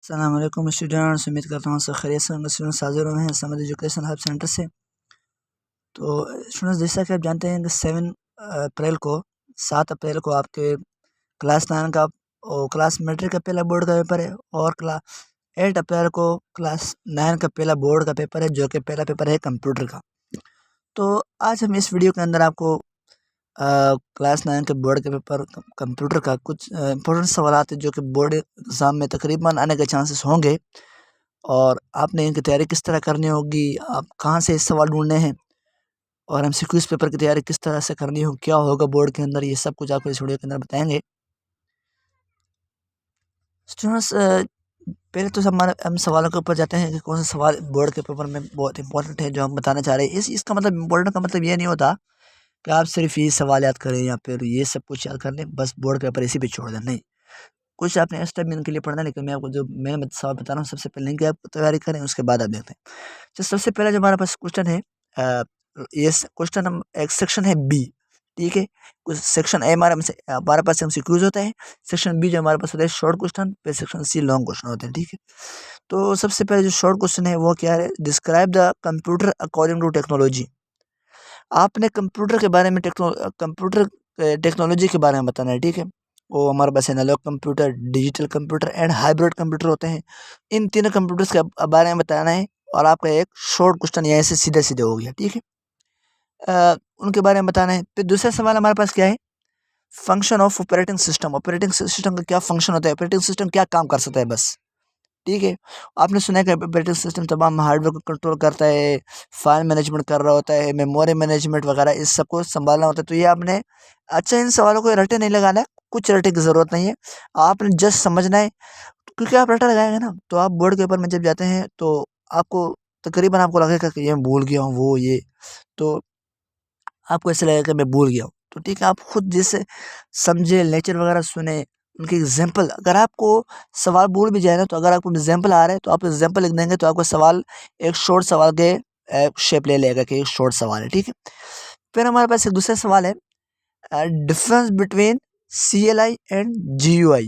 अस्सलाम वालेकुम स्टूडेंट्स, उम्मीद करता हूँ सब खैरियत से होंगे। स्टूडेंट्स हाजिर हुए हैं समद एजुकेशन हब सेंटर से। तो स्टूडेंट्स, जैसा कि आप जानते हैं कि 7 अप्रैल को आपके क्लास 9 का क्लास मैट्रिक का पहला बोर्ड का पेपर है और क्लास 8 अप्रैल को क्लास 9 का पहला बोर्ड का पेपर है, जो कि पहला पेपर है कंप्यूटर का। तो आज हम इस वीडियो के अंदर आपको क्लास 9 के बोर्ड के पेपर कंप्यूटर का कुछ इंपॉर्टेंट सवालात है जो कि बोर्ड एग्ज़ाम में तकरीबन आने के चांसेस होंगे, और आपने इनकी तैयारी किस तरह करनी होगी, आप कहाँ से सवाल ढूँढने हैं, और एमसीक्यूज़ पेपर की तैयारी किस तरह से करनी हो, क्या होगा बोर्ड के अंदर, ये सब कुछ आपको इस वीडियो के अंदर बताएंगे। स्टूडेंट्स, पहले तो हम सवालों के ऊपर जाते हैं कि कौन सा सवाल बोर्ड के पेपर में बहुत इंपॉर्टेंट है जो हम बताना चाह रहे हैं। इसका मतलब इम्पोर्टेंट का मतलब ये नहीं होता कि आप सिर्फ ये सवाल याद करें या फिर ये सब कुछ याद कर लें, बस बोर्ड पेपर इसी पे छोड़ दें। नहीं, कुछ आपने एक्स्ट्रा भी इनके लिए पढ़ना है, लेकिन मैं आपको जो मैं सवाल बता रहा हूँ सबसे पहले इनकी आप तैयारी करें, उसके बाद आप देखते हैं। तो सबसे पहला जो हमारे पास क्वेश्चन है, ये क्वेश्चन हम एक सेक्शन है बी, ठीक है। कुछ सेक्शन ए हमारे पास एमसीक्यूज होता है, सेक्शन बी जो हमारे पास होता है शॉर्ट क्वेश्चन, फिर सेक्शन सी लॉन्ग क्वेश्चन होते हैं, ठीक है। तो सबसे पहले जो शॉर्ट क्वेश्चन है वो क्या है, describe the computer according to technology. आपने कंप्यूटर के बारे में कंप्यूटर टेक्नोलॉजी के बारे में बताना है, ठीक है। वो हमारे पास analog computer, digital computer and hybrid computer होते हैं। इन तीनों कंप्यूटर्स के बारे में बताना है, और आपका एक शॉर्ट क्वेश्चन यहाँ से सीधे सीधे हो गया, ठीक है। उनके बारे में बताना है। फिर दूसरा सवाल हमारे पास क्या है, function of operating system. Operating system का क्या फंक्शन होता है, ऑपरेटिंग सिस्टम क्या काम कर सकता है, बस, ठीक है। आपने सुना है कि ऑपरेटिंग सिस्टम तमाम हार्डवेयर को कंट्रोल करता है, फाइल मैनेजमेंट कर रहा होता है, मेमोरी मैनेजमेंट वगैरह इस सबको संभालना होता है। तो ये आपने अच्छा इन सवालों को रटे नहीं लगाना है, कुछ रटे की ज़रूरत नहीं है, आपने जस्ट समझना है। क्योंकि आप रटा लगाएंगे ना तो आप बोर्ड के ऊपर में जब जाते हैं तो आपको तकरीबन आपको लगेगा कि ये मैं भूल गया हूँ, वो ये, तो आपको ऐसा लगेगा कि मैं भूल गया हूँ। तो ठीक है, आप खुद जैसे समझे, लेक्चर वगैरह सुने, उनके एग्जाम्पल, अगर आपको सवाल भूल भी जाए ना, तो अगर आपको एग्जाम्पल आ रहा है तो आप एग्जाम्पल लिख देंगे, तो आपको सवाल एक शॉर्ट सवाल के शेप ले लेगा कि एक शॉर्ट सवाल है, ठीक है। फिर हमारे पास एक दूसरा सवाल है, difference between CLI and GUI।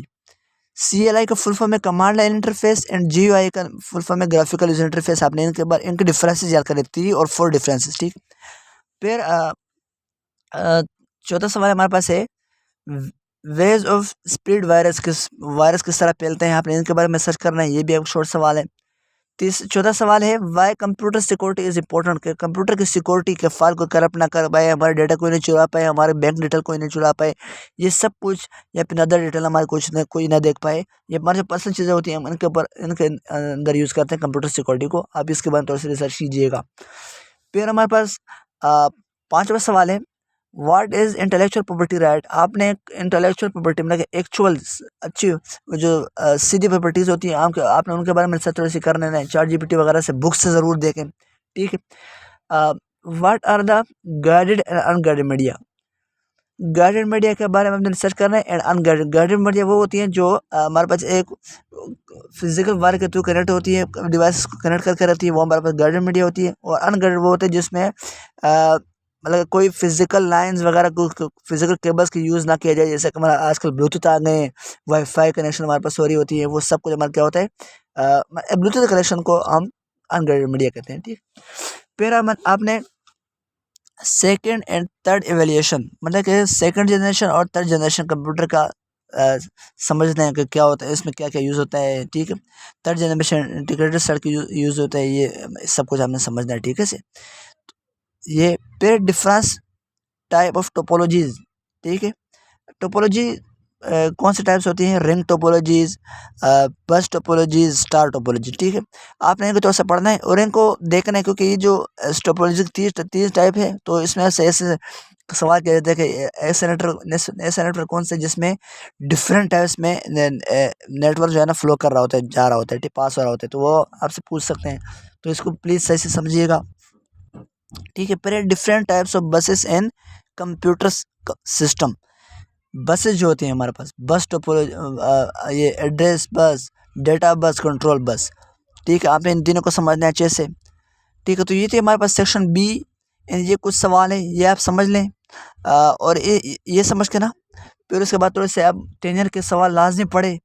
CLI का फुल फॉर्म है command line interface, and GUI का फुल फॉर्म है ग्राफिकल यूजर इंटरफेस। आपने इनके बारे इनके डिफरेंसेस याद करें, 3 और 4 डिफरेंसेस, ठीक है। फिर चौथा सवाल हमारे पास है, वेज ऑफ स्प्रेड वायरस किस तरह फैलते हैं, आपने इनके बारे में सर्च करना है, ये भी एक शॉर्ट सवाल है। चौथा सवाल है, why computer security is important, के कंप्यूटर की सिक्योरिटी के फाइल को करप्ट ना कर पाए, हमारे डेटा कोई नहीं चुरा पाए, हमारे बैंक डिटेल कोई नहीं चुरा पाए, ये सब कुछ, या फिर अदर डिटेल हमारे कुछ न कोई ना देख पाए, ये हमारे जो पर्सनल चीज़ें होती हैं हम इनके ऊपर इनके अंदर यूज़ करते हैं कंप्यूटर सिक्योरिटी को। आप इसके बारे में थोड़ा सा रिसर्च कीजिएगा। फिर हमारे पास पाँचवा सवाल है, what is intellectual property right. आपने इंटेलेक्चुअल प्रॉपर्टी मतलब एक्चुअल अच्छी जो सीधी प्रॉपर्टीज होती हैं आपने उनके बारे में रिसर्च थोड़ी सी करने हैं, ChatGPT वगैरह से बुक्स से ज़रूर देखें, ठीक है। What are the guided and unguided media. Guided media के बारे में हमने रिसर्च करना है, एंड अनगाइडेड गाइडेड मीडिया वो होती हैं जो हमारे पास एक फिजिकल वायर के थ्रू कनेक्ट होती है, डिवाइस को कनेक्ट करके रहती है, वो हमारे पास गाइडेड मीडिया होती है। और अनगाइडेड वो होते हैं जिसमें मतलब कोई फिजिकल लाइंस वगैरह को फिजिकल केबल्स की यूज़ ना किया जाए, जैसे कि हमारा आजकल ब्लूटूथ आ गए हैं, वाईफाई कनेक्शन हमारे पास हो रही होती है, वो सब कुछ हमारा क्या होता है, ब्लूटूथ कनेक्शन को हम अनगाइडेड मीडिया कहते हैं, ठीक। फिर आपने सेकेंड एंड थर्ड एवेल्यूशन मतलब कि सेकंड जनरेशन और थर्ड जनरेशन कंप्यूटर का समझते हैं कि क्या होता है, इसमें क्या क्या यूज़ होता है, ठीक है। Third generation integrated circuit use होता है, ये सब कुछ हमने समझना है, ठीक है से। ये फिर डिफरेंस टाइप ऑफ टोपोलॉजीज, ठीक है। टोपोलॉजी कौन से टाइप्स होती हैं, रिंग टोपोलॉजीज, बस टोपोलॉजीज, स्टार टोपोलॉजी, ठीक है। आपने इनको थोड़ा सा पढ़ना है और इनको देखना है, क्योंकि ये जो टोपोलॉजी 30 टाइप है, तो इसमें से ऐसे सवाल किया जाता है कि ऐसे नेटवर्क कौन से जिसमें डिफरेंट टाइप्स में नेटवर्क जो है ना फ्लो कर रहा होता है, जा रहा होता है, पास हो रहा होता है, तो वो आपसे पूछ सकते हैं, तो इसको प्लीज़ सही से समझिएगा, ठीक है। फिर different types of buses and computer system. Buses जो होती हैं हमारे पास, बस टोपोलॉजी, ये address bus, data bus, control bus, ठीक है। आप इन तीनों को समझना है अच्छे से, ठीक है। तो ये थी हमारे पास सेक्शन बी, ये कुछ सवाल है, ये आप समझ लें, और ये समझ के ना, फिर उसके बाद थोड़े से आप टेनर के सवाल लाजमी पढ़े।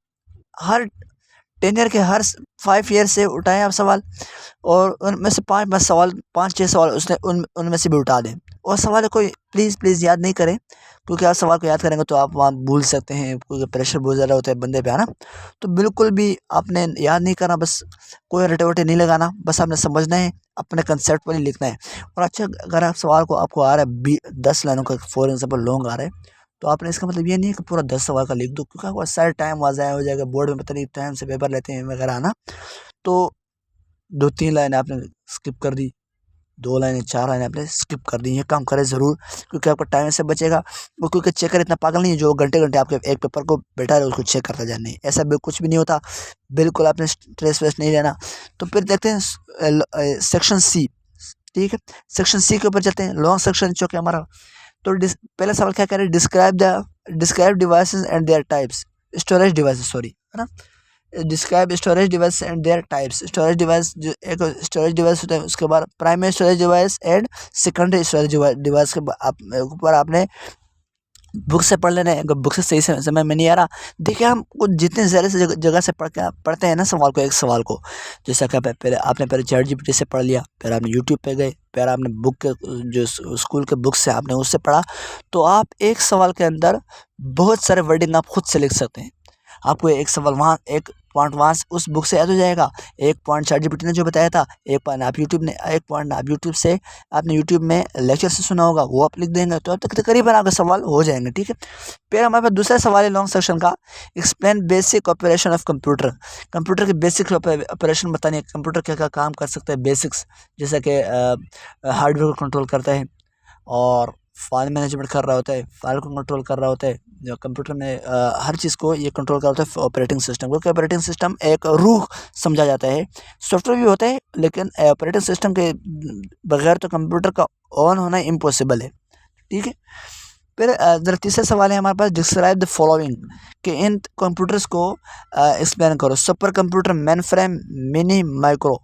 हर 10 ईयर के हर 5 ईयर से उठाएं आप सवाल, और उनमें से 5-6 सवाल उसने उनमें से भी उठा दें। और सवाल कोई प्लीज़ याद नहीं करें, क्योंकि आप सवाल को याद करेंगे तो आप वहाँ भूल सकते हैं, क्योंकि प्रेशर बहुत ज़्यादा होता है बंदे पे, है ना। तो बिल्कुल भी आपने याद नहीं करना, बस कोई रटे वटे नहीं लगाना, बस आपने समझना है, अपने कंसेप्ट पर ही लिखना है। और अच्छा, अगर आप सवाल को आपको आ रहा है 10 लाइनों का फॉर एग्जाम्पल लॉन्ग आ रहा है, तो आपने इसका मतलब ये नहीं है कि पूरा 10 सवाल का लिख दो, क्योंकि आपको सारा टाइम वहाँ ज़ाया हो जाएगा, बोर्ड में पता नहीं टाइम से पेपर लेते हैं वगैरह ना। तो 2-3 लाइनें आपने स्किप कर दी, 2 लाइनें 4 लाइनें आपने स्किप कर दी। ये काम करें ज़रूर, क्योंकि आपका टाइम से बचेगा। वो क्योंकि चेकर इतना पागल नहीं है जो घंटे घंटे आपके एक पेपर को बैठा रहे उसको चेक करता जाए, नहीं, ऐसा कुछ भी नहीं होता। बिल्कुल आपने स्ट्रेस वेस्ट नहीं लेना। तो फिर देखते हैं सेक्शन सी, ठीक है। सेक्शन सी के ऊपर चलते हैं, लॉन्ग सेक्शन जो कि हमारा। तो पहला सवाल क्या कह रहे हैं, describe devices and there types, storage devices, sorry, है ना। Describe storage device and there types. Storage device जो एक स्टोरेज डिवाइस होता है, उसके बाद primary storage device and secondary storage device के ऊपर आपने बुक से पढ़ लेना है। अगर बुक से सही से समझ में नहीं आ रहा, देखिए हम कुछ जितने ज़्यादा से जगह से पढ़ते हैं ना सवाल को, एक सवाल को, जैसा कि पहले चैट जीपीटी से पढ़ लिया, फिर आपने यूट्यूब पे गए, फिर आपने बुक के जो स्कूल के बुक से आपने उससे पढ़ा, तो आप एक सवाल के अंदर बहुत सारे वर्डिंग आप खुद से लिख सकते हैं। आपको एक सवाल वहाँ, एक पॉइंट वहाँ से उस बुक से याद हो जाएगा, एक पॉइंट चैट जीपीटी ने जो बताया था, एक पॉइंट आप यूट्यूब से आपने यूट्यूब में लेक्चर से सुना होगा, वो आप लिख देंगे, तो अब तक तकरीबन आपके सवाल हो जाएंगे, ठीक है। फिर हमारे पास दूसरा सवाल है लॉन्ग सेक्शन का, explain basic operation of computer. Computer के बेसिक ऑपरेशन बताने, कंप्यूटर क्या क्या काम कर सकता है, बेसिक्स, जैसा कि हार्डवेयर को कंट्रोल करता है, और फाइल मैनेजमेंट कर रहा होता है, फाइल को कंट्रोल कर रहा होता है, जो कंप्यूटर में हर चीज़ को ये कंट्रोल कर रहा होता है ऑपरेटिंग सिस्टम, क्योंकि ऑपरेटिंग सिस्टम एक रूह समझा जाता है। सॉफ्टवेयर भी होता है, लेकिन ऑपरेटिंग सिस्टम के बगैर तो कंप्यूटर का ऑन होना इम्पॉसिबल है, ठीक है। फिर जरा तीसरा सवाल है हमारे पास, डिस्क्राइब द फॉलोइंग, कि इन कंप्यूटर्स को एक्सप्लेन करो। Super computer, main frame, mini, micro.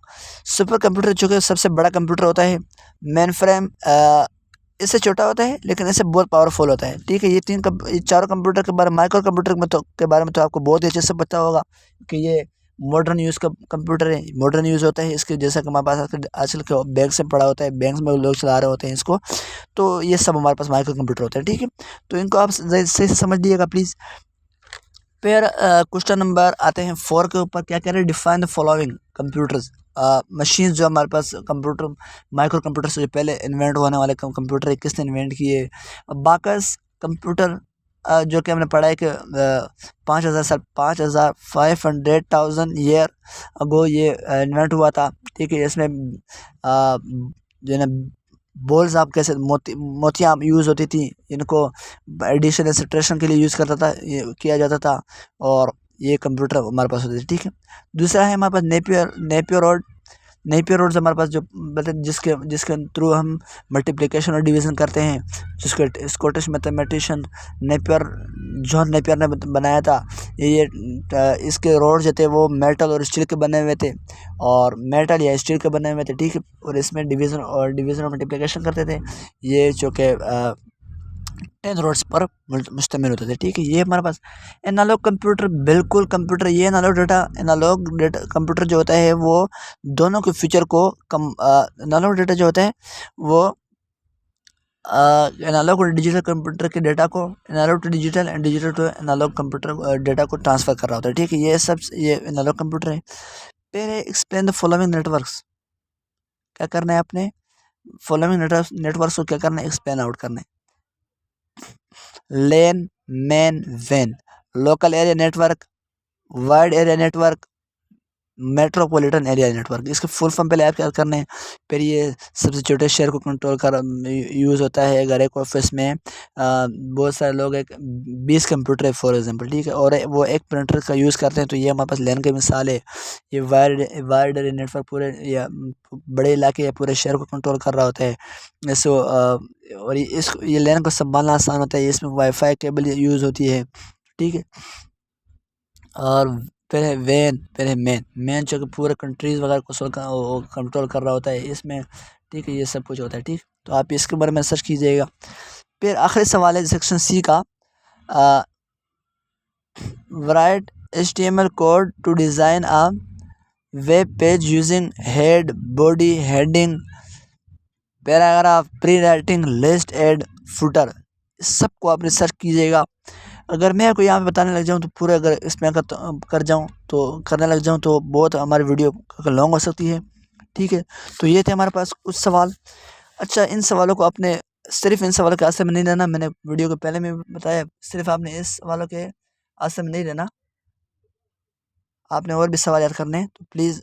Super computer जो कि सबसे बड़ा कंप्यूटर होता है, मेन फ्रेम इससे छोटा होता है लेकिन इससे बहुत पावरफुल होता है, ठीक है। ये चारों कंप्यूटर के बारे में, माइक्रो कंप्यूटर में के बारे में तो आपको बहुत ही अच्छे से पता होगा कि ये मॉडर्न यूज़ का कंप्यूटर है, मॉडर्न यूज़ होता है इसके, जैसा कि हमारे पास आजकल के बैंक से पड़ा होता है, बैंक में लोग चला रहे होते हैं इसको, तो ये सब हमारे पास माइक्रो कंप्यूटर होता है, ठीक है। तो इनको आप सही से समझ लीजिएगा प्लीज़। फिर क्वेश्चन नंबर आते हैं 4 के ऊपर, क्या कह रहे हैं, define the following computers, machine जो हमारे पास कंप्यूटर, माइक्रो कंप्यूटर से जो पहले इन्वेंट होने वाले कंप्यूटर है, किसने इन्वेंट किए। बाकस कंप्यूटर, जो कि हमने पढ़ा है कि 5,500 ईयर अगो ये इन्वेंट हुआ था, ठीक है। इसमें जो है ना बॉल्स, आप कैसे मोतियाँ यूज़ होती थी, इनको एडिशन या सब्ट्रैक्शन के लिए यूज़ करता था, ये किया जाता था, और ये कंप्यूटर हमारे पास होते थे, ठीक है। दूसरा है हमारे पास नेपियर रोड्स हमारे पास जो मतलब जिसके थ्रू हम मल्टीप्लिकेशन और डिवीज़न करते हैं, जिसके स्कॉटिश मैथमेटिशियन जॉन नेपियर ने बनाया था। इसके रोड जो थे वो मेटल और स्टील के बने हुए थे, और मेटल या स्टील के बने हुए थे, ठीक है। और इसमें डिवीज़न और मल्टीप्लिकेशन करते थे, ये जो कि 10 रोड्स पर मुश्तमिल होते थे, ठीक है। ये हमारे पास एनालॉग कंप्यूटर, बिल्कुल कंप्यूटर, ये एनालॉग डेटा कंप्यूटर जो होता है वो दोनों के फीचर को एनालॉग डेटा जो होता है वो एनालॉग और डिजिटल कंप्यूटर के डेटा को analogue to digital and digital to analogue computer data को ट्रांसफ़र कर रहा होता है, ठीक है। ये एनालॉग कंप्यूटर है। फिर एक्सप्लेन द फॉलोइंग नेटवर्क्स, क्या करना है आपने, फॉलोइंग नेटवर्क्स को क्या करना है, एक्सप्लेन आउट करना है। लेन, मैन, वैन, local area network, wide area network, metropolitan area network. इसके फुल फॉर्म पहले आप क्या करना है, फिर ये सबसे छोटे शहर को कंट्रोल कर यूज़ होता है। अगर एक ऑफिस में बहुत सारे लोग, एक 20 कंप्यूटर है फॉर एग्जांपल, ठीक है, और वो एक प्रिंटर का यूज़ करते हैं, तो ये हमारे पास लैन की मिसाल है। ये वाइड एरिया नेटवर्क पूरे या बड़े इलाके या पूरे शहर को कंट्रोल कर रहा होता है। सो और ये लैन को संभालना आसान होता है, इसमें वाईफाई केबल यूज़ होती है, ठीक है। और फिर है वैन, फिर है मैन जो कि पूरे कंट्रीज़ वगैरह को कंट्रोल कर रहा होता है इसमें, ठीक है। ये सब कुछ होता है, ठीक। तो आप इसके बारे में सर्च कीजिएगा। फिर आखिरी सवाल है सेक्शन सी का, right HTML code to design a web page using head, body, heading, paragraph, pre writing, list, add, footer, सबको आप रिसर्च कीजिएगा। अगर मैं आपको यहाँ पे बताने लग जाऊँ तो पूरे अगर इसमें कर जाऊँ तो करने लग जाऊँ तो बहुत हमारी वीडियो लॉन्ग हो सकती है। ठीक है, तो ये थे हमारे पास कुछ सवाल। अच्छा, इन सवालों को आपने सिर्फ इन सवालों के आंसर में नहीं रहना, मैंने वीडियो के पहले में बताया, सिर्फ आपने इस सवालों के आंसर में नहीं रहना, आपने और भी सवाल याद करने हैं। तो प्लीज़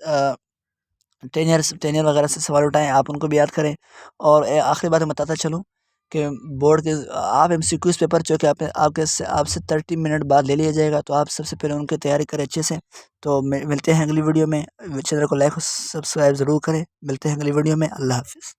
टेन ईयर वगैरह से सवाल उठाएं, आप उनको भी याद करें। और आखिरी बात मैं बताता चलूँ कि बोर्ड के आप MCQs पेपर जो कि आपसे 30 मिनट बाद ले लिया जाएगा, तो आप सबसे पहले उनकी तैयारी करें अच्छे से। तो मिलते हैं अगली वीडियो में। चैनल को लाइक और सब्सक्राइब ज़रूर करें। मिलते हैं अगली वीडियो में। अल्लाह हाफ़िज़।